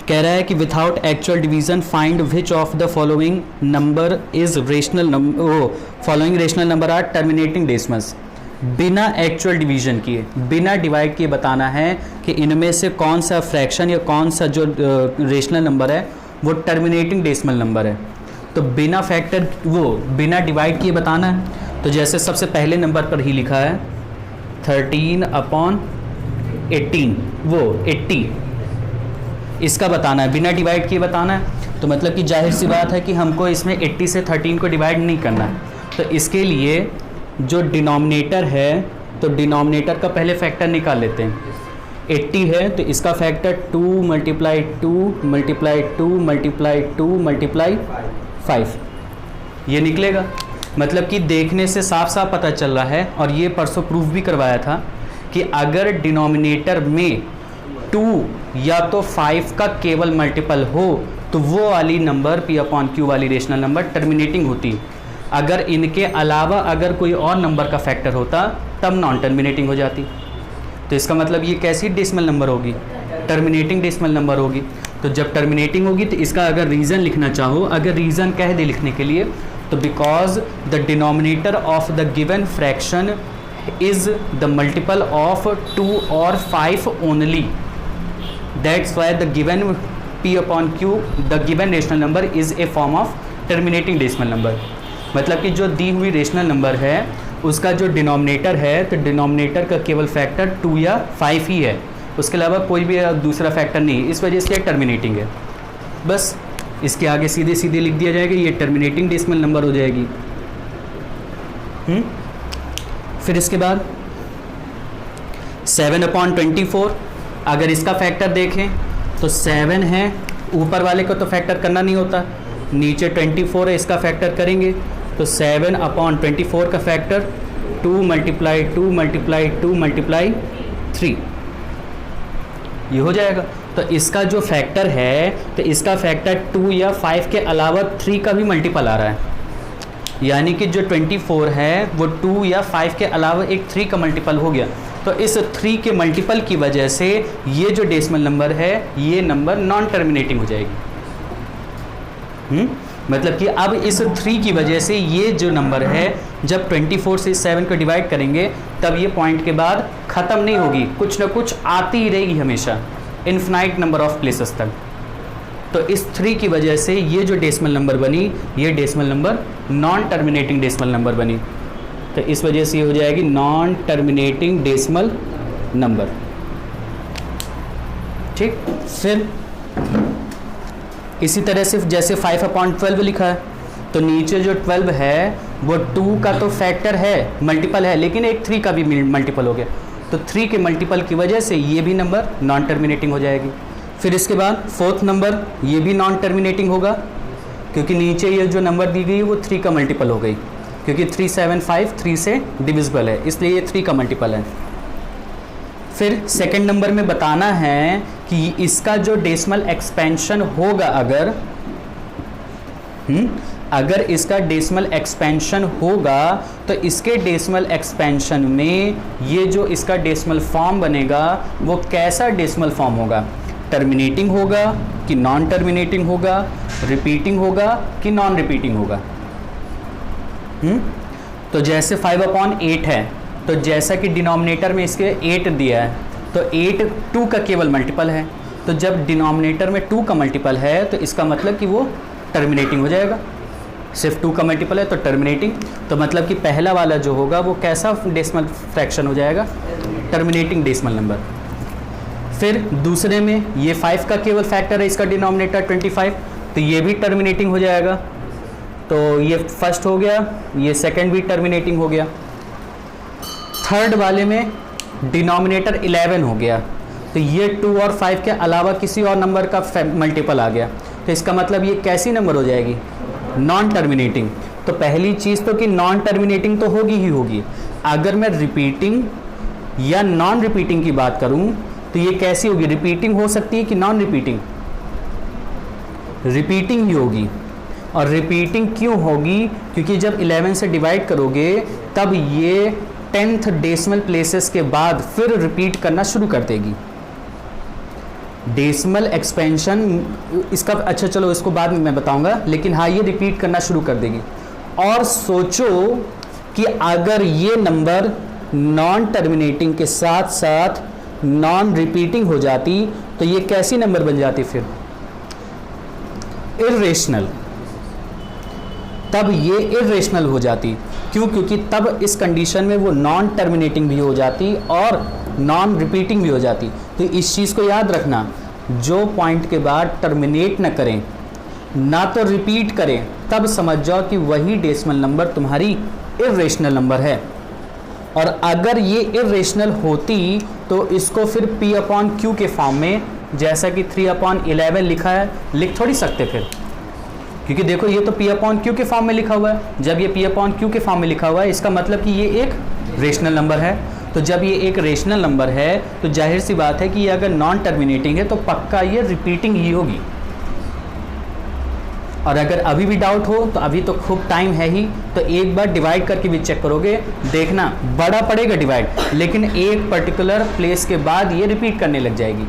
कह रहा है कि without actual division find which of the following number is rational number, following rational number are terminating decimals. बिना actual division किए, बिना डिवाइड किए बताना है कि इनमें से कौन सा फ्रैक्शन या कौन सा जो रेशनल नंबर है वो टर्मिनेटिंग डेसिमल नंबर है। तो बिना फैक्टर वो बिना डिवाइड किए बताना है। तो जैसे सबसे पहले नंबर पर ही लिखा है 13/18, वो 80, इसका बताना है, बिना डिवाइड किए बताना है। तो मतलब कि जाहिर सी बात है कि हमको इसमें 80 से 13 को डिवाइड नहीं करना है। तो इसके लिए जो डिनोमिनेटर है, तो डिनोमिनेटर का पहले फैक्टर निकाल लेते हैं। 80 है तो इसका फैक्टर 2 × 2 × 2 × 2 × 5 ये निकलेगा। मतलब कि देखने से साफ साफ पता चल रहा है, और ये परसों प्रूफ भी करवाया था, कि अगर डिनोमिनेटर में 2 या तो 5 का केवल मल्टीपल हो तो वो वाली नंबर P/Q वाली रेशनल नंबर टर्मिनेटिंग होती। अगर इनके अलावा अगर कोई और नंबर का फैक्टर होता तब नॉन टर्मिनेटिंग हो जाती। तो इसका मतलब ये कैसी डेसिमल नंबर होगी? टर्मिनेटिंग डेसिमल नंबर होगी। तो जब टर्मिनेटिंग होगी तो इसका अगर रीज़न लिखना चाहो, अगर रीज़न कह दे लिखने के लिए, तो because the denominator of the given fraction is the multiple of 2 और 5 only, that's why the given P/Q the given rational number is a form of terminating decimal number. मतलब कि जो दी हुई रेशनल नंबर है उसका जो डिनोमिनेटर है, तो डिनोमिनेटर का केवल फैक्टर 2 या 5 ही है, उसके अलावा कोई भी दूसरा फैक्टर नहीं है, इस वजह से टर्मिनेटिंग है। बस इसके आगे सीधे सीधे लिख दिया जाएगा, ये टर्मिनेटिंग डेसिमल नंबर हो जाएगी। फिर इसके बाद 7/24, अगर इसका फैक्टर देखें तो 7 है, ऊपर वाले को तो फैक्टर करना नहीं होता, नीचे 24 है, इसका फैक्टर करेंगे तो 7/24 का फैक्टर 2 × 2 × 2 × 3 ये हो जाएगा। तो इसका जो फैक्टर है, तो इसका फैक्टर 2 या 5 के अलावा 3 का भी मल्टीपल आ रहा है, यानी कि जो 24 है वो 2 या 5 के अलावा एक 3 का मल्टीपल हो गया। तो इस 3 के मल्टीपल की वजह से ये जो डेसिमल नंबर है ये नंबर नॉन टर्मिनेटिंग हो जाएगी। मतलब कि अब इस 3 की वजह से ये जो नंबर है जब 24 से 7 को डिवाइड करेंगे तब ये पॉइंट के बाद ख़त्म नहीं होगी, कुछ ना कुछ आती ही रहेगी हमेशा, इन्फिनाइट नंबर ऑफ प्लेसेस तक। तो इस 3 की वजह से ये जो डेसिमल नंबर बनी, ये decimal number non terminating decimal number बनी। तो इस वजह से ये हो जाएगी नॉन टर्मिनेटिंग डेसिमल नंबर। ठीक, फिर इसी तरह से जैसे 5/12 लिखा है, तो नीचे जो 12 है वो 2 का तो फैक्टर है, मल्टीपल है, लेकिन एक 3 का भी मल्टीपल हो गया। तो 3 के मल्टीपल की वजह से ये भी नंबर नॉन टर्मिनेटिंग हो जाएगी। फिर इसके बाद 4th नंबर, ये भी नॉन टर्मिनेटिंग होगा, क्योंकि नीचे ये जो नंबर दी गई वो 3 का मल्टीपल हो गई, क्योंकि 375 3 से डिविजिबल है, इसलिए ये 3 का मल्टीपल है। फिर सेकंड नंबर में बताना है कि इसका जो डेसिमल एक्सपेंशन होगा, अगर इसका डेसिमल एक्सपेंशन होगा तो इसके डेसिमल एक्सपेंशन में ये जो इसका डेसिमल फॉर्म बनेगा वो कैसा डेसिमल फॉर्म होगा? टर्मिनेटिंग होगा कि नॉन टर्मिनेटिंग होगा, रिपीटिंग होगा कि नॉन रिपीटिंग होगा। तो जैसे 5/8 है, तो जैसा कि डिनोमिनेटर में इसके 8 दिया है, तो 8 2 का केवल मल्टीपल है, तो जब डिनोमिनेटर में 2 का मल्टीपल है तो इसका मतलब कि वो टर्मिनेटिंग हो जाएगा। सिर्फ 2 का मल्टीपल है तो टर्मिनेटिंग, तो मतलब कि पहला वाला जो होगा वो कैसा डेसिमल फ्रैक्शन हो जाएगा? Terminating decimal number. फिर दूसरे में ये 5 का केवल फैक्टर है, इसका डिनोमिनेटर 25, तो ये भी टर्मिनेटिंग हो जाएगा। तो ये फर्स्ट हो गया, ये सेकंड भी टर्मिनेटिंग हो गया। थर्ड वाले में डिनोमिनेटर 11 हो गया, तो ये 2 और 5 के अलावा किसी और नंबर का मल्टीपल आ गया, तो इसका मतलब ये कैसी नंबर हो जाएगी? Non terminating. तो पहली चीज़ तो कि नॉन टर्मिनेटिंग तो होगी ही होगी। अगर मैं रिपीटिंग या नॉन रिपीटिंग की बात करूं तो ये कैसी होगी? रिपीटिंग हो सकती है कि नॉन रिपीटिंग? रिपीटिंग ही होगी। और रिपीटिंग क्यों होगी? क्योंकि जब 11 से डिवाइड करोगे तब ये 10th डेसिमल प्लेसेस के बाद फिर रिपीट करना शुरू कर देगी। डेसिमल एक्सपेंशन इसका, अच्छा चलो इसको बाद में मैं बताऊंगा, लेकिन हाँ ये रिपीट करना शुरू कर देगी। और सोचो कि अगर ये नंबर नॉन टर्मिनेटिंग के साथ साथ नॉन रिपीटिंग हो जाती तो ये कैसी नंबर बन जाती? फिर इर्रेशनल। तब ये इर्रेशनल हो जाती। क्यों? क्योंकि तब इस कंडीशन में वो नॉन टर्मिनेटिंग भी हो जाती और नॉन रिपीटिंग भी हो जाती। तो इस चीज़ को याद रखना, जो पॉइंट के बाद टर्मिनेट ना करें ना तो रिपीट करें, तब समझ जाओ कि वही डेसिमल नंबर तुम्हारी इर्रेशनल नंबर है। और अगर ये इर्रेशनल होती तो इसको फिर P/Q के फॉर्म में, जैसा कि 3/11 लिखा है, लिख थोड़ी सकते फिर, क्योंकि देखो ये तो P/Q के फॉर्म में लिखा हुआ है। जब ये P/Q के फॉर्म में लिखा हुआ है इसका मतलब कि ये एक रेशनल नंबर है। तो जब ये एक रेशनल नंबर है तो जाहिर सी बात है कि ये अगर नॉन टर्मिनेटिंग है तो पक्का ये रिपीटिंग ही होगी। और अगर अभी भी डाउट हो तो अभी तो खूब टाइम है ही, तो एक बार डिवाइड करके भी चेक करोगे, देखना बड़ा पड़ेगा डिवाइड, लेकिन एक पर्टिकुलर प्लेस के बाद ये रिपीट करने लग जाएगी।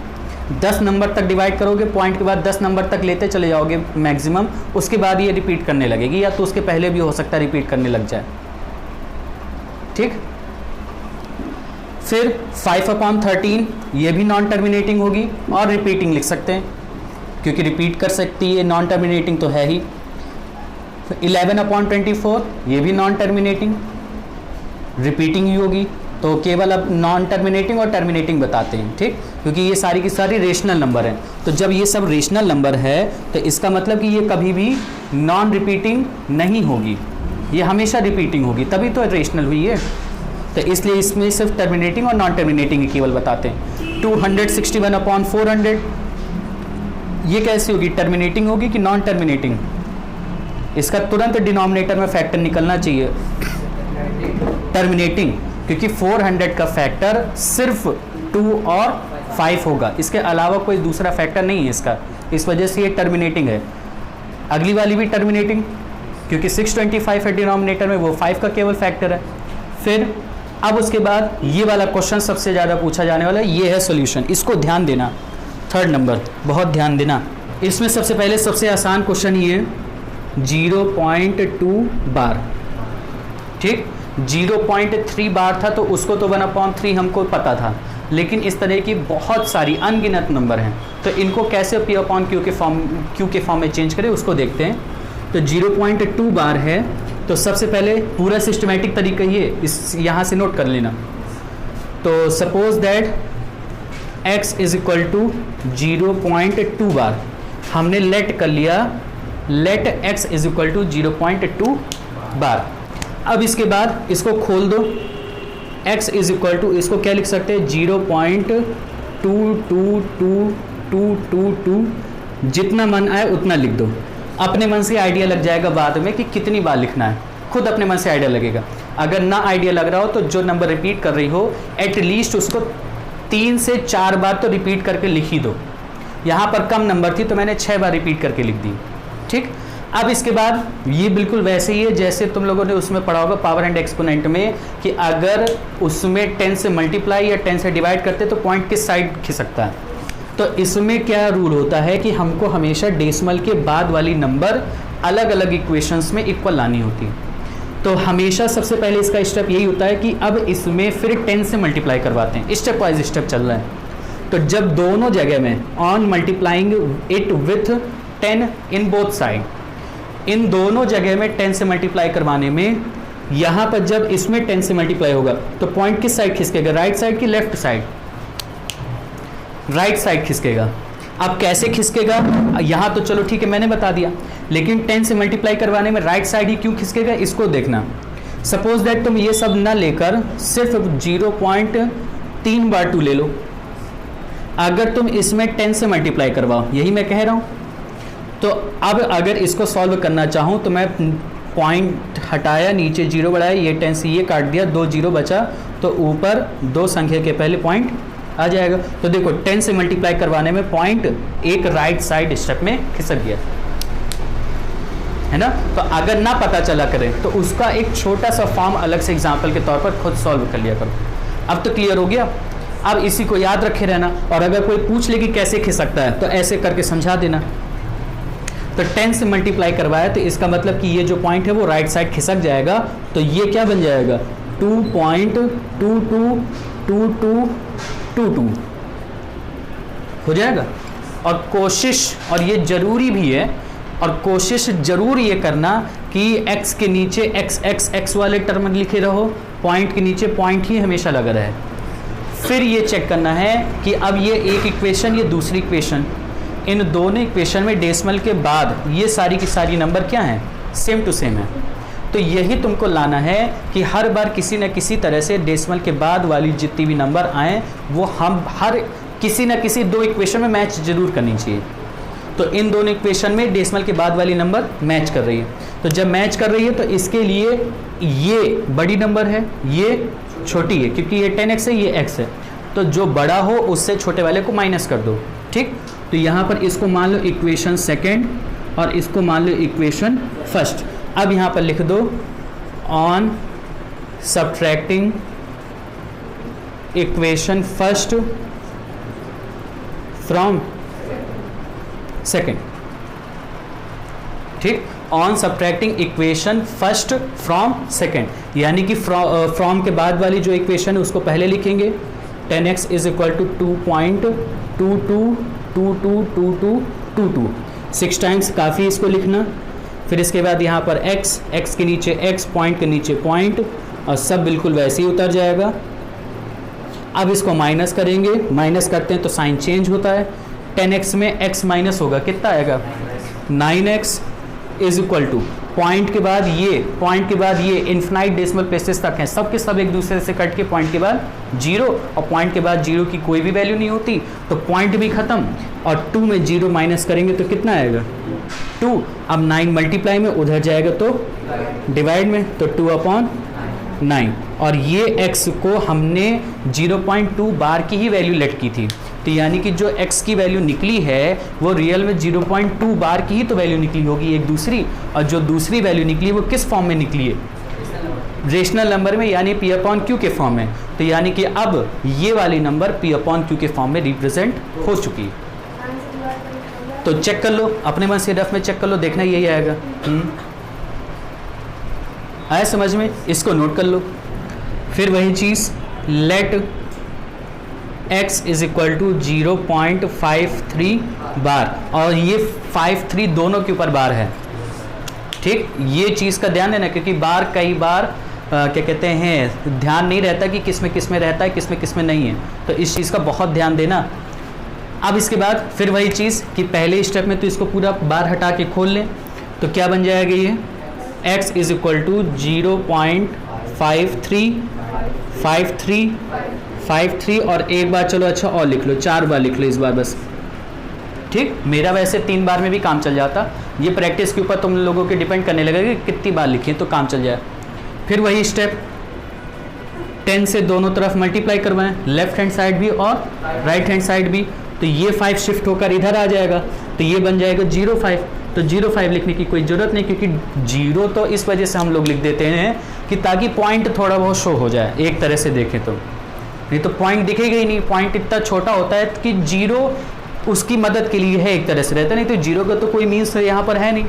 10 नंबर तक डिवाइड करोगे, पॉइंट के बाद 10 नंबर तक लेते चले जाओगे मैक्सिमम, उसके बाद ये रिपीट करने लगेगी, या तो उसके पहले भी हो सकता है रिपीट करने लग जाए। ठीक, फिर 5/13 ये भी नॉन टर्मिनेटिंग होगी और रिपीटिंग लिख सकते हैं, क्योंकि रिपीट कर सकती है, नॉन टर्मिनेटिंग तो है ही। 11/24 ये भी नॉन टर्मिनेटिंग, रिपीटिंग ही होगी। तो केवल अब नॉन टर्मिनेटिंग और टर्मिनेटिंग बताते हैं, ठीक, क्योंकि ये सारी की सारी रेशनल नंबर हैं। तो जब ये सब रेशनल नंबर है तो इसका मतलब कि ये कभी भी नॉन रिपीटिंग नहीं होगी, ये हमेशा रिपीटिंग होगी, तभी तो रेशनल हुई है। तो इसलिए इसमें सिर्फ टर्मिनेटिंग और नॉन टर्मिनेटिंग ही केवल बताते हैं। 261/400 ये कैसी होगी? टर्मिनेटिंग होगी कि नॉन टर्मिनेटिंग? इसका तुरंत डिनोमिनेटर में फैक्टर निकलना चाहिए, टर्मिनेटिंग, क्योंकि 400 का फैक्टर सिर्फ 2 और 5 होगा, इसके अलावा कोई दूसरा फैक्टर नहीं है इसका, इस वजह से ये टर्मिनेटिंग है। अगली वाली भी टर्मिनेटिंग, क्योंकि 625 है डिनोमिनेटर में, वो 5 का केवल फैक्टर है। फिर अब उसके बाद ये वाला क्वेश्चन सबसे ज़्यादा पूछा जाने वाला है, ये है सॉल्यूशन, इसको ध्यान देना। 3rd नंबर बहुत ध्यान देना। इसमें सबसे पहले सबसे आसान क्वेश्चन ये 0.2 बार, ठीक, 0.3 बार था तो उसको तो 1/3 हमको पता था, लेकिन इस तरह की बहुत सारी अनगिनत नंबर हैं, तो इनको कैसे P/Q के फॉर्म में चेंज करें उसको देखते हैं। तो 0.2 बार है, तो सबसे पहले पूरा सिस्टमेटिक तरीका ये इस यहाँ से नोट कर लेना। तो सपोज दैट x = 0.2 बार, हमने लेट कर लिया, लेट x = 0.2 बार। अब इसके बाद इसको खोल दो, x = इसको क्या लिख सकते हैं? 0.222222, जितना मन आए उतना लिख दो। अपने मन से आइडिया लग जाएगा बाद में कि कितनी बार लिखना है, खुद अपने मन से आइडिया लगेगा। अगर ना आइडिया लग रहा हो तो जो नंबर रिपीट कर रही हो एटलीस्ट उसको 3 से 4 बार तो रिपीट करके लिख ही दो। यहाँ पर कम नंबर थी तो मैंने 6 बार रिपीट करके लिख दी, ठीक। अब इसके बाद ये बिल्कुल वैसे ही है जैसे तुम लोगों ने उसमें पढ़ा होगा पावर एंड एक्सपोनेंट में, कि अगर उसमें 10 से मल्टीप्लाई या 10 से डिवाइड करते तो पॉइंट किस साइड खिसकता है। तो इसमें क्या रूल होता है कि हमको हमेशा डेसिमल के बाद वाली नंबर अलग अलग इक्वेशंस में इक्वल लानी होती है। तो हमेशा सबसे पहले इसका स्टेप यही होता है कि अब इसमें फिर 10 से मल्टीप्लाई करवाते हैं, स्टेप वाइज स्टेप चल रहा है। तो जब दोनों जगह में on multiplying it with 10 in both side, इन दोनों जगह में 10 से मल्टीप्लाई करवाने में, यहाँ पर जब इसमें 10 से मल्टीप्लाई होगा तो पॉइंट किस साइड खिसकेगा? राइट साइड की लेफ्ट साइड? राइट साइड खिसकेगा। अब कैसे खिसकेगा यहाँ तो चलो ठीक है मैंने बता दिया, लेकिन 10 से मल्टीप्लाई करवाने में राइट साइड ही क्यों खिसकेगा इसको देखना। सपोज दैट तुम ये सब ना लेकर सिर्फ 0.3 बार 2 ले लो, अगर तुम इसमें 10 से मल्टीप्लाई करवाओ, यही मैं कह रहा हूँ। तो अब अगर इसको सॉल्व करना चाहूँ तो मैं पॉइंट हटाया, नीचे 0 बढ़ाया, ये 10 से ये काट दिया, 2 0 बचा, तो ऊपर 2 संख्या के पहले पॉइंट आ जाएगा। तो देखो 10 से मल्टीप्लाई करवाने में पॉइंट एक राइट साइड स्टेप में खिसक गया, है ना। तो अगर ना पता चला करें तो उसका एक छोटा सा फॉर्म अलग से एग्जांपल के तौर पर खुद सॉल्व कर लिया करो। अब तो क्लियर हो गया। अब इसी को याद रखे रहना, और अगर कोई पूछ ले कि कैसे खिसकता है तो ऐसे करके समझा देना। तो 10 से मल्टीप्लाई करवाया तो इसका मतलब कि ये जो पॉइंट है वो राइट साइड खिसक जाएगा, तो ये क्या बन जाएगा 2.222222 हो जाएगा। और कोशिश, और ये ज़रूरी भी है, और कोशिश ज़रूर ये करना कि x के नीचे x वाले टर्म लिखे रहो, पॉइंट के नीचे पॉइंट ही हमेशा लगा रहे। फिर ये चेक करना है कि अब ये एक इक्वेशन, ये दूसरी इक्वेशन, इन दोनों इक्वेशन में डेसिमल के बाद ये सारी की सारी नंबर क्या हैं, सेम टू सेम है। तो यही तुमको लाना है कि हर बार किसी न किसी तरह से डेसिमल के बाद वाली जितनी भी नंबर आएँ वो हम हर किसी न किसी दो इक्वेशन में मैच जरूर करनी चाहिए। तो इन दोनों इक्वेशन में डेसिमल के बाद वाली नंबर मैच कर रही है। तो जब मैच कर रही है तो इसके लिए ये बड़ी नंबर है, ये छोटी है, क्योंकि ये 10x है, ये x है। तो जो बड़ा हो उससे छोटे वाले को माइनस कर दो, ठीक। तो यहाँ पर इसको मान लो इक्वेशन सेकेंड और इसको मान लो इक्वेशन फर्स्ट। अब यहाँ पर लिख दो on subtracting equation first from second, ठीक। On subtracting equation first from second, यानी कि फ्रॉम के बाद वाली जो इक्वेशन है उसको पहले लिखेंगे। 10x is equal to 2.222222, 6 times काफ़ी इसको लिखना। फिर इसके बाद यहाँ पर x के नीचे x, पॉइंट के नीचे पॉइंट, और सब बिल्कुल वैसे ही उतर जाएगा। अब इसको माइनस करेंगे, माइनस करते हैं तो साइन चेंज होता है। 10x में x माइनस होगा, कितना आएगा 9x is equal two point के बाद ये इन्फिनाइट डेसिमल प्लेसेस तक हैं, सब के सब एक दूसरे से कट के पॉइंट के बाद 0, और पॉइंट के बाद 0 की कोई भी वैल्यू नहीं होती, तो पॉइंट भी खत्म। और 2 में 0 माइनस करेंगे तो कितना आएगा 2। अब 9 मल्टीप्लाई में उधर जाएगा तो डिवाइड में, तो 2/9। और ये x को हमने 0.2 बार की ही वैल्यू लेट की थी, तो यानी कि जो x की वैल्यू निकली है वो रियल में 0.2 बार की ही तो वैल्यू निकली होगी एक दूसरी, और जो दूसरी वैल्यू निकली वो किस फॉर्म में निकली है, रेशनल नंबर में, यानी p/q के फॉर्म में। तो यानी कि अब ये वाली नंबर p/q के फॉर्म में रिप्रेजेंट हो चुकी है। तो चेक कर लो, अपने मन से रफ में चेक कर लो, देखना यही आएगा। आया समझ में, इसको नोट कर लो। फिर वही चीज़ let x is equal to 0.53 bar, और ये 53 दोनों के ऊपर बार है, ठीक। ये चीज़ का ध्यान देना, क्योंकि बार कई बार क्या कहते हैं ध्यान नहीं रहता कि किस में रहता है, किस में नहीं है, तो इस चीज़ का बहुत ध्यान देना। अब इसके बाद फिर वही चीज़ कि पहले स्टेप में तो इसको पूरा बार हटा के खोल लें, तो क्या बन जाएगा ये x इज इक्वल टू 0.53 और एक बार चलो अच्छा और लिख लो, 4 बार लिख लो इस बार बस, ठीक। मेरा वैसे 3 बार में भी काम चल जाता, ये प्रैक्टिस के ऊपर तुम लोगों के डिपेंड करने लगेगा कि कितनी बार लिखें तो काम चल जाए। फिर वही स्टेप 10 से दोनों तरफ मल्टीप्लाई करवाएं, लेफ्ट हैंड साइड भी और राइट हैंड साइड भी, तो ये 5 शिफ्ट होकर इधर आ जाएगा, तो ये बन जाएगा 0.5। तो 0.5 लिखने की कोई ज़रूरत नहीं, क्योंकि 0 तो इस वजह से हम लोग लिख देते हैं कि ताकि पॉइंट थोड़ा बहुत शो हो जाए, एक तरह से देखें तो, नहीं तो पॉइंट दिखेगा ही नहीं। पॉइंट इतना छोटा होता है कि 0 उसकी मदद के लिए है, एक तरह से रहता है, नहीं तो 0 का तो कोई मीन्स यहाँ पर है नहीं।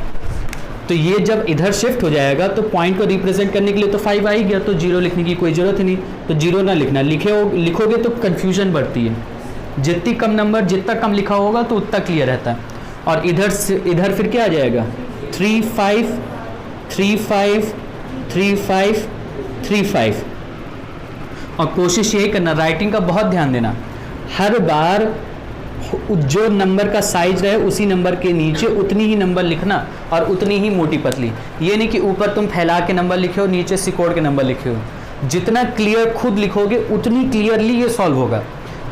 तो ये जब इधर शिफ्ट हो जाएगा तो पॉइंट को रिप्रेजेंट करने के लिए तो 5 आ ही गया, तो 0 लिखने की कोई ज़रूरत ही नहीं। तो 0 ना लिखना, लिखोगे तो कन्फ्यूजन बढ़ती है, जितनी कम नंबर जितना कम लिखा होगा तो उतना क्लियर रहता है। और इधर फिर क्या आ जाएगा 3 5 और कोशिश यही करना, राइटिंग का बहुत ध्यान देना, हर बार जो नंबर का साइज रहे उसी नंबर के नीचे उतनी ही नंबर लिखना और उतनी ही मोटी पतली। ये नहीं कि ऊपर तुम फैला के नंबर लिखे हो, नीचे सिकोड़ के नंबर लिखे हो। जितना क्लियर खुद लिखोगे उतनी क्लियरली ये सॉल्व होगा।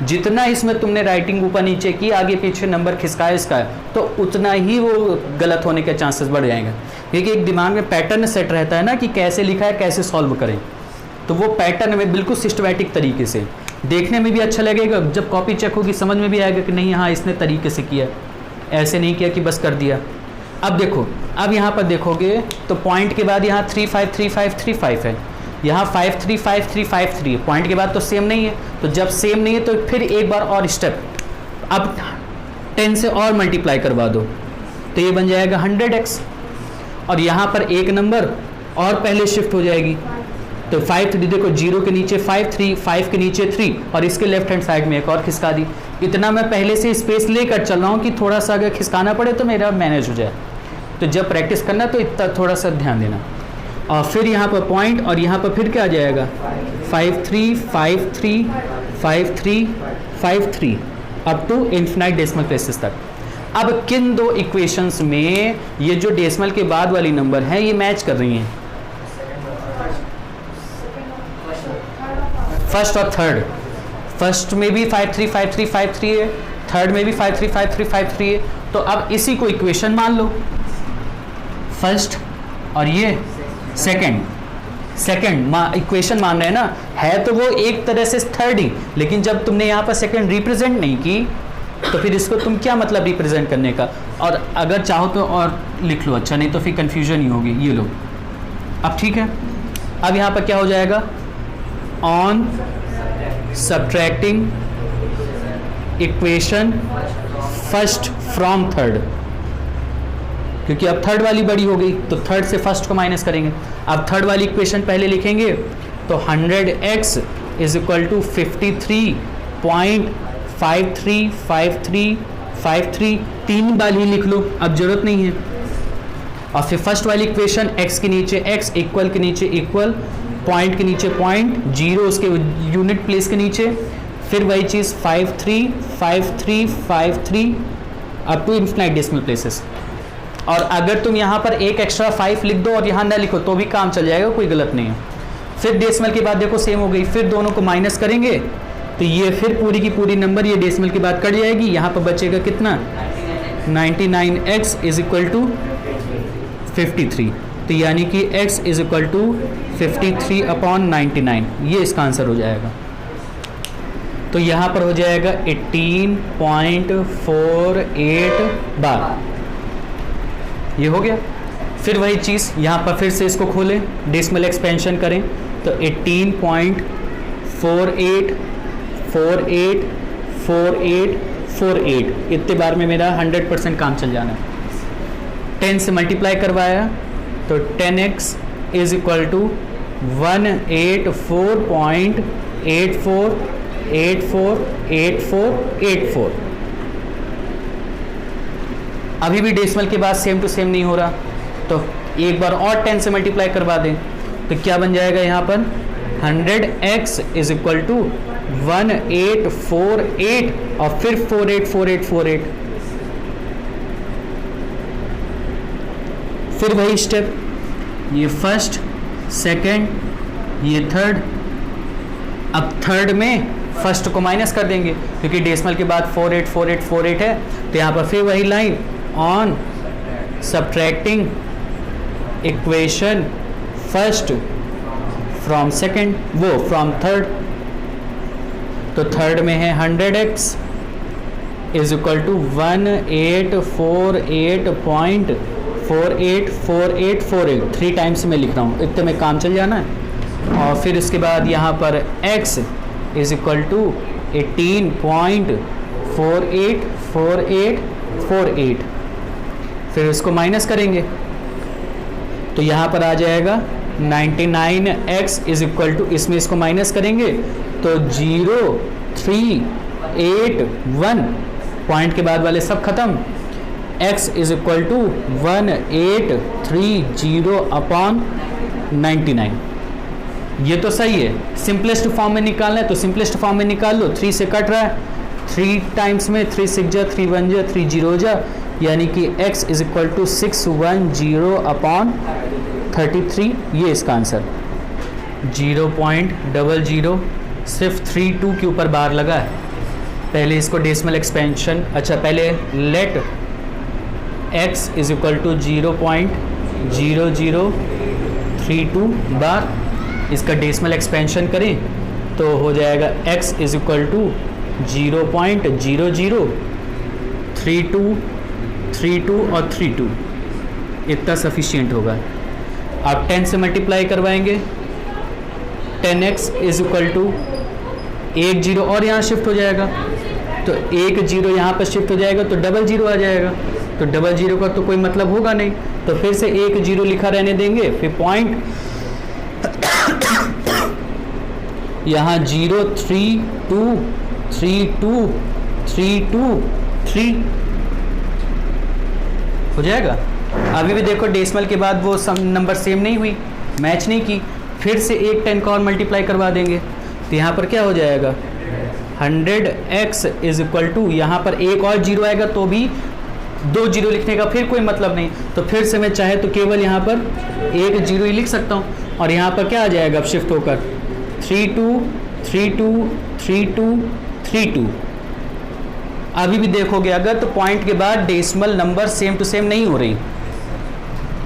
जितना इसमें तुमने राइटिंग ऊपर नीचे की, आगे पीछे नंबर खिसकाया इसका, तो उतना ही वो गलत होने के चांसेस बढ़ जाएंगे, क्योंकि एक दिमाग में पैटर्न सेट रहता है ना कि कैसे लिखा है, कैसे सॉल्व करें। तो वो पैटर्न में बिल्कुल सिस्टमैटिक तरीके से देखने में भी अच्छा लगेगा, जब कॉपी चेक होगी समझ में भी आएगा कि नहीं हाँ इसने तरीके से किया, ऐसे नहीं किया कि बस कर दिया। अब देखो, अब यहाँ पर देखोगे तो पॉइंट के बाद यहाँ 3 5 3 5 3 5 है, यहाँ 5 3 5 3 5 3 पॉइंट के बाद तो सेम नहीं है, तो जब सेम नहीं है तो फिर एक बार और स्टेप, अब 10 से और मल्टीप्लाई करवा दो तो ये बन जाएगा 100x, और यहाँ पर एक नंबर और पहले शिफ्ट हो जाएगी, तो 5 3 देखो 0 के नीचे 5 3, 5 के नीचे 3 और इसके लेफ्ट हैंड साइड में एक और खिसका दी। इतना मैं पहले से स्पेस लेकर चल रहा हूँ कि थोड़ा सा अगर खिसकाना पड़े तो मेरा मैनेज हो जाए। तो जब प्रैक्टिस करना तो इतना थोड़ा सा ध्यान देना। और फिर यहाँ पर पॉइंट, और यहाँ पर फिर क्या आ जाएगा 5 3 5 3 5 3 5 3 up to infinite decimal places तक। अब किन दो इक्वेशंस में ये जो डेसिमल के बाद वाली नंबर है ये मैच कर रही हैं? फर्स्ट और थर्ड। फर्स्ट में भी 5 3 5 3 5 3 है, थर्ड में भी 5 3 5 3 5 3 है। तो अब इसी को इक्वेशन मान लो, फर्स्ट और ये सेकंड इक्वेशन मान रहे हैं ना, है तो वो एक तरह से थर्ड ही, लेकिन जब तुमने यहाँ पर सेकंड रिप्रेजेंट नहीं की तो फिर इसको तुम क्या मतलब रिप्रेजेंट करने का। और अगर चाहो तो और लिख लो, अच्छा नहीं तो फिर कंफ्यूजन ही होगी। ये लो, अब ठीक है। अब यहाँ पर क्या हो जाएगा, on subtracting equation first from third, क्योंकि अब थर्ड वाली बड़ी हो गई तो थर्ड से फर्स्ट को माइनस करेंगे। अब थर्ड वाली इक्वेशन पहले लिखेंगे तो 100x इज इक्वल टू 53.535353 तीन बार ही लिख लो, अब जरूरत नहीं है। और फिर फर्स्ट वाली इक्वेशन x के नीचे x, इक्वल के नीचे इक्वल, पॉइंट के नीचे पॉइंट, जीरो उसके यूनिट प्लेस के नीचे, फिर वही चीज़ 5 3 5 3 5 3 up to infinite decimal places. और अगर तुम यहाँ पर एक एक्स्ट्रा 5 लिख दो और यहाँ ना लिखो तो भी काम चल जाएगा, कोई गलत नहीं है। फिर डेसिमल के बाद देखो सेम हो गई, फिर दोनों को माइनस करेंगे तो ये फिर पूरी की पूरी नंबर ये डेसिमल के बाद कट जाएगी। यहाँ पर बचेगा कितना 99x इज इक्वल टू 53, तो यानी कि x इज इक्वल टू 53/99, ये इसका आंसर हो जाएगा। तो यहाँ पर हो जाएगा 18.48 बार, ये हो गया। फिर वही चीज़ यहाँ पर फिर से इसको खोलें, डेसिमल एक्सपेंशन करें तो 18.48484848 इतने बार में मेरा 100% काम चल जाना है। 10 से मल्टीप्लाई करवाया तो 10x इज इक्वल टू 184.84848484। अभी भी डेसिमल के बाद सेम टू सेम नहीं हो रहा, तो एक बार और 10 से मल्टीप्लाई करवा दें तो क्या बन जाएगा यहाँ पर 100x इज इक्वल टू 1848 और फिर 484848। फिर वही स्टेप, ये फर्स्ट सेकंड ये थर्ड। अब थर्ड में फर्स्ट को माइनस कर देंगे क्योंकि डेसिमल के बाद 484848 है, तो यहाँ पर फिर वही line on subtracting equation first from second, वो फ्रॉम थर्ड। तो थर्ड में है 100x is equal to 1848.484848 3 times में लिख रहा हूँ, इतने में काम चल जाना है। और फिर इसके बाद यहाँ पर x इज इक्वल टू 18.484848, फिर इसको माइनस करेंगे तो यहाँ पर आ जाएगा 99x इज इक्वल टू, इसमें इसको माइनस करेंगे तो 0381, पॉइंट के बाद वाले सब खत्म, x इज इक्वल टू 1830/99। ये तो सही है। सिंपलेस्ट फॉर्म में निकालना है तो सिंपलेस्ट फॉर्म में निकाल लो, 3 से कट रहा है, 3 टाइम्स में 3 6 जा, 3 1 जा, 3 0 जा, यानी कि x इज इक्वल टू 610/33, ये इसका आंसर 0.00 सिर्फ 32 के ऊपर बार लगा है। पहले इसको डेसिमल एक्सपेंशन, अच्छा पहले let x is equal to 0.0032 bar, इसका डेसिमल एक्सपेंशन करें तो हो जाएगा x इज इक्वल टू 0.003232 और 32, इतना सफिशिएंट होगा। आप 10 से मल्टीप्लाई करवाएंगे 10x इज इक्वल टू 1 0 और यहाँ शिफ्ट हो जाएगा, तो 1 0 यहाँ पर शिफ्ट हो जाएगा तो डबल 0 आ जाएगा, तो डबल 0 का तो कोई मतलब होगा नहीं, तो फिर से 1 0 लिखा रहने देंगे, फिर पॉइंट यहाँ 0 3 2 3 2 3 2 3 हो जाएगा। अभी भी देखो डेसिमल के बाद वो सम नंबर सेम नहीं हुई, मैच नहीं की, फिर से एक 10 का और मल्टीप्लाई करवा देंगे, तो यहाँ पर क्या हो जाएगा 100x इज इक्वल टू, यहाँ पर एक और 0 आएगा तो भी 2 0 लिखने का फिर कोई मतलब नहीं, तो फिर से मैं चाहे तो केवल यहाँ पर 1 0 ही लिख सकता हूँ, और यहाँ पर क्या आ जाएगा अब शिफ्ट होकर 3 2 3 2 3 2 3 2। अभी भी देखोगे अगर तो पॉइंट के बाद decimal number same to same नहीं हो रही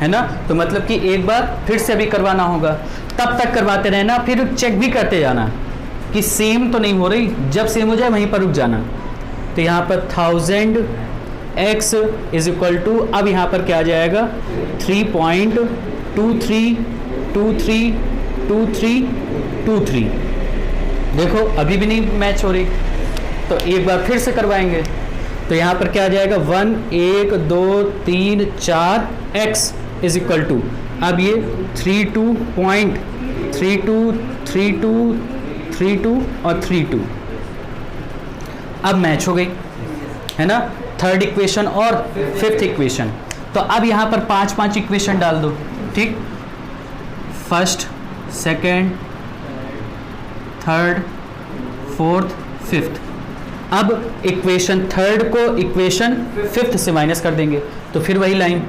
है ना, तो मतलब कि एक बार फिर से अभी करवाना होगा, तब तक करवाते रहना, फिर चेक भी करते जाना कि सेम तो नहीं हो रही, जब सेम हो जाए वहीं पर रुक जाना। तो यहाँ पर 1000x इज इक्वल टू, अब यहाँ पर क्या आ जाएगा 3.23232323। देखो अभी भी नहीं मैच हो रही, तो एक बार फिर से करवाएंगे, तो यहाँ पर क्या आ जाएगा 1 1 2 3 4 x इज इक्वल टू, अब ये 32.323232 और 32 अब मैच हो गई है ना, थर्ड इक्वेशन और फिफ्थ इक्वेशन। तो अब यहाँ पर 5 इक्वेशन डाल दो, ठीक, first second third fourth fifth. अब इक्वेशन थर्ड को इक्वेशन फिफ्थ से माइनस कर देंगे, तो फिर वही line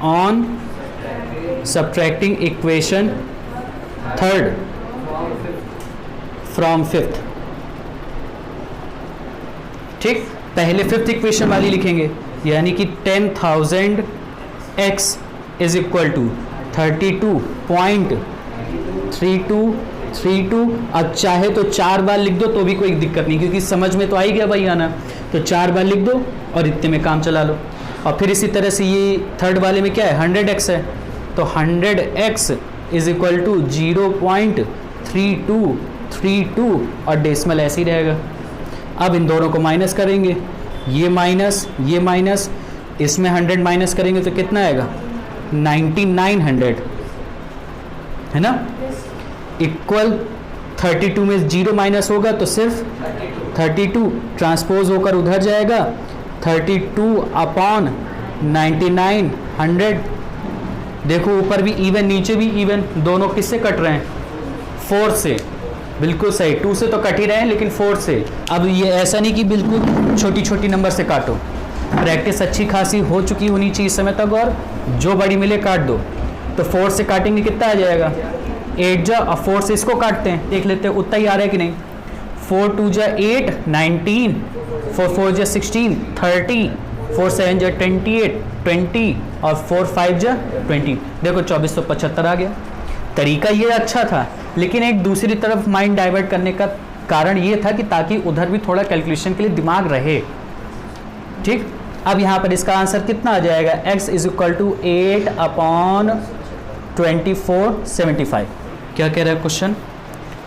on subtracting equation third from fifth, ठीक, पहले फिफ्थ इक्वेशन वाली लिखेंगे, यानी कि 10,000x इज इक्वल टू 32.3232। अब चाहे तो 4 बार लिख दो तो भी कोई दिक्कत नहीं, क्योंकि समझ में तो आ ही गया भाई आना, तो 4 बार लिख दो और इतने में काम चला लो। और फिर इसी तरह से ये थर्ड वाले में क्या है 100x है, तो 100x इज इक्वल टू 0.3232 और डेसिमल ऐसे ही रहेगा। अब इन दोनों को माइनस करेंगे, ये माइनस इसमें 100 माइनस करेंगे तो कितना आएगा 9900 है ना, इक्वल 32 में 0 माइनस होगा तो सिर्फ 32 ट्रांसपोज होकर उधर जाएगा, 32/9900। देखो ऊपर भी इवन नीचे भी इवन, दोनों किससे कट रहे हैं 4 से, बिल्कुल सही, 2 से तो कट ही रहे हैं लेकिन 4 से। अब ये ऐसा नहीं कि बिल्कुल छोटी छोटी नंबर से काटो, प्रैक्टिस अच्छी खासी हो चुकी होनी चाहिए इस समय तक, और जो बड़ी मिले काट दो। तो 4 से काटेंगे कितना आ जाएगा 8 जा, और 4 से इसको काटते हैं, देख लेते हैं उतना ही आ रहा है कि नहीं। 4 2 जा 8 19, 4 4 जा 16 30, 4 7 जा 28 20 और 4 5 जा 20। देखो 2475 आ गया। तरीका ये अच्छा था, लेकिन एक दूसरी तरफ माइंड डाइवर्ट करने का कारण ये था कि ताकि उधर भी थोड़ा कैलकुलेशन के लिए दिमाग रहे, ठीक। अब यहाँ पर इसका आंसर कितना आ जाएगा x इज इक्वल टू 8/2475। क्या कह रहा है क्वेश्चन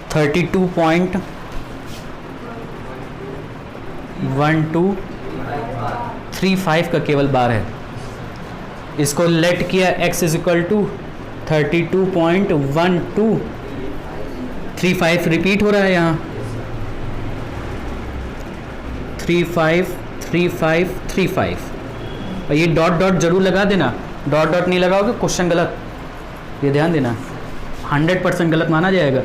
32.1235 का केवल बार है, इसको लेट किया x is equal to 32.1235 repeat हो रहा है यहाँ 353535, और ये डॉट डॉट जरूर लगा देना, डॉट डॉट नहीं लगाओगे क्वेश्चन गलत, ये ध्यान देना, 100% गलत माना जाएगा,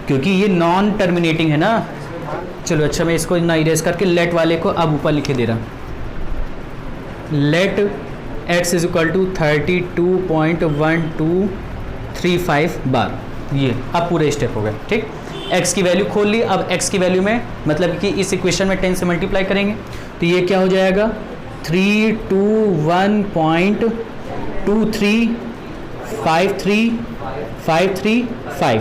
क्योंकि ये नॉन टर्मिनेटिंग है ना। चलो अच्छा, मैं इसको ना इरेज करके लेट वाले को अब ऊपर लिखे दे रहा हूँ, let x is equal to 32.1235 bar. ये अब पूरे स्टेप हो गए, ठीक। x की वैल्यू खोल ली, अब x की वैल्यू में मतलब कि इस इक्वेशन में 10 से मल्टीप्लाई करेंगे तो ये क्या हो जाएगा 321.235355,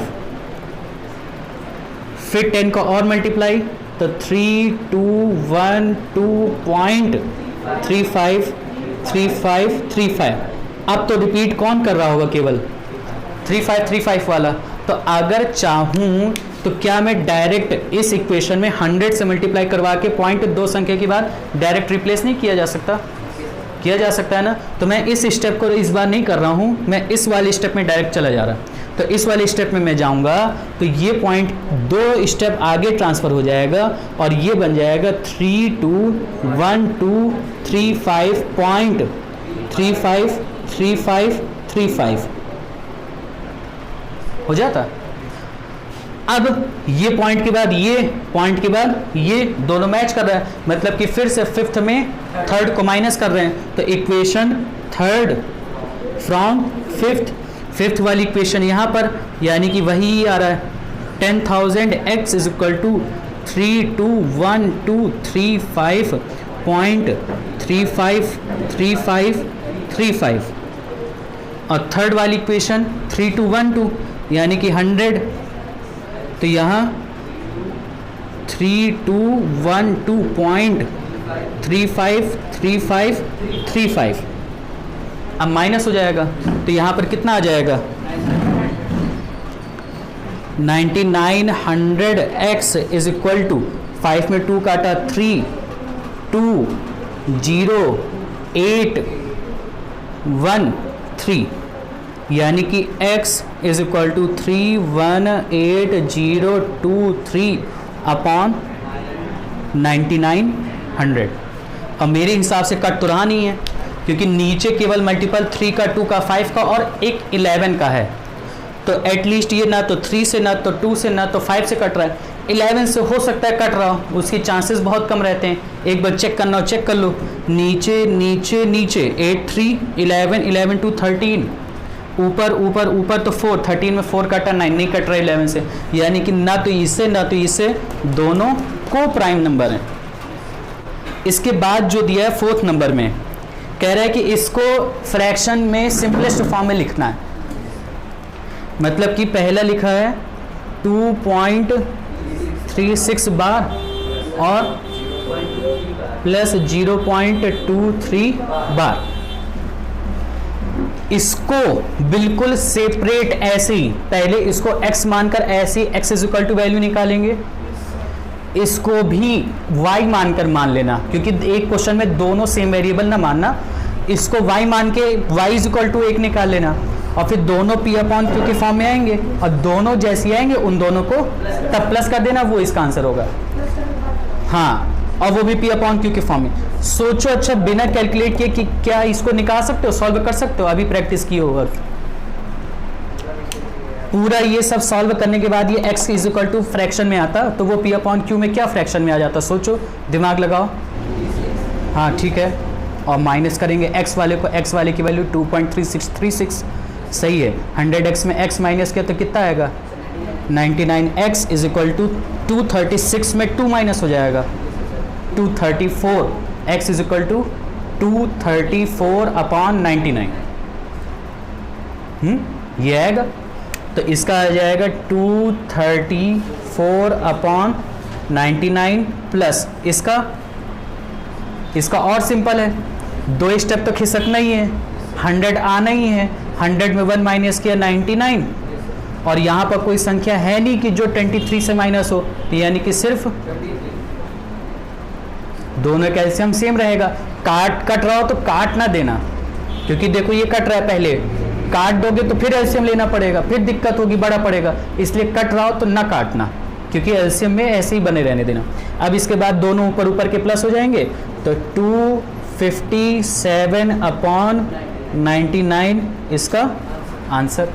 फिर 10 का और मल्टीप्लाई तो 3212.353535। अब तो रिपीट कौन कर रहा होगा केवल 3535 वाला, तो अगर चाहूँ तो क्या मैं डायरेक्ट इस इक्वेशन में 100 से मल्टीप्लाई करवा के पॉइंट 2 संख्या के बाद डायरेक्ट रिप्लेस नहीं किया जा सकता? किया जा सकता है ना। तो मैं इस स्टेप को इस बार नहीं कर रहा हूँ, मैं इस वाले स्टेप में डायरेक्ट चला जा रहा। तो इस वाले स्टेप में मैं जाऊँगा तो ये पॉइंट 2 स्टेप आगे ट्रांसफ़र हो जाएगा और ये बन जाएगा 321235.353535 हो जाता। अब ये पॉइंट के बाद ये पॉइंट के बाद ये दोनों मैच कर रहा है, मतलब कि फिर से फिफ्थ में थर्ड को माइनस कर रहे हैं। तो इक्वेशन थर्ड फ्रॉम फिफ्थ वाली इक्वेशन यहाँ पर, यानी कि वही आ रहा है 10,000x इज इक्वल टू 321235.353535 और थर्ड वाली इक्वेशन 3212 यानी कि 100, तो यहाँ 3212.353535 अब माइनस हो जाएगा तो यहाँ पर कितना आ जाएगा 9900x इज इक्वल टू 5 में 2 काटा 320,813 यानी कि x is equal to 318023 upon 9900। और मेरे हिसाब से कट तो रहा नहीं है क्योंकि नीचे केवल मल्टीपल 3 का 2 का 5 का और एक 11 का है, तो एटलीस्ट ये ना तो 3 से ना तो 2 से ना तो 5 से कट रहा है, 11 से हो सकता है कट रहा हो, उसकी चांसेस बहुत कम रहते हैं। एक बार चेक करना हो चेक कर लो, नीचे नीचे नीचे 8 3 11 11 2 13, ऊपर ऊपर ऊपर तो 4, 13 में 4 काटा 9 नहीं कट रहा है 11 से, यानी कि ना तो इससे ना तो इससे दोनों को प्राइम नंबर हैं। इसके बाद जो दिया है 4th नंबर में कह रहा है कि इसको फ्रैक्शन में सिंपलेस्ट फॉर्म में लिखना है, मतलब कि पहला लिखा है 2.36 बार और प्लस 0.23 बार। इसको बिल्कुल सेपरेट ऐसे ही पहले इसको x मानकर ऐसे x is equal to value निकालेंगे, इसको भी y मानकर मान लेना, क्योंकि एक क्वेश्चन में दोनों सेम वेरिएबल ना मानना, इसको y मान के y इज इक्वल टू 1 निकाल लेना और फिर दोनों p अपॉन q के फॉर्म में आएंगे और दोनों जैसे आएंगे उन दोनों को तब प्लस कर देना, वो इसका आंसर होगा। हाँ, और वो भी p अपॉन q के फॉर्म में। सोचो अच्छा बिना कैलकुलेट किए कि क्या इसको निकाल सकते हो, सॉल्व कर सकते हो, अभी प्रैक्टिस की होगा। पूरा ये सब सॉल्व करने के बाद ये x is equal to fraction में आता तो वो p अपॉन q में क्या फ्रैक्शन में आ जाता, सोचो दिमाग लगाओ। हाँ ठीक है, और माइनस करेंगे x वाले को, x वाले की वैल्यू 2.3636 सही है। 100x में x माइनस किया तो कितना आएगा 99x इज इक्वल टू 236 में 2 माइनस हो जाएगा 234, x is equal to 234 upon 99। ये आएगा, तो इसका आ जाएगा 234 अपॉन 99 प्लस इसका और सिंपल है, 2 स्टेप तो खिसकना ही है, 100 आना ही है, 100 में 1 माइनस किया 99 और यहाँ पर कोई संख्या है नहीं कि जो 23 से माइनस हो, यानी कि सिर्फ दोनों का एलसीएम सेम रहेगा। कट रहा हो तो काट ना देना, क्योंकि देखो ये कट रहा है, पहले काट दोगे तो फिर एलसीएम लेना पड़ेगा, फिर दिक्कत होगी, बड़ा पड़ेगा, इसलिए कट रहा हो तो ना काटना, क्योंकि एलसीएम में ऐसे ही बने रहने देना। अब इसके बाद दोनों ऊपर ऊपर के प्लस हो जाएंगे तो 257 अपॉन 99 इसका आंसर।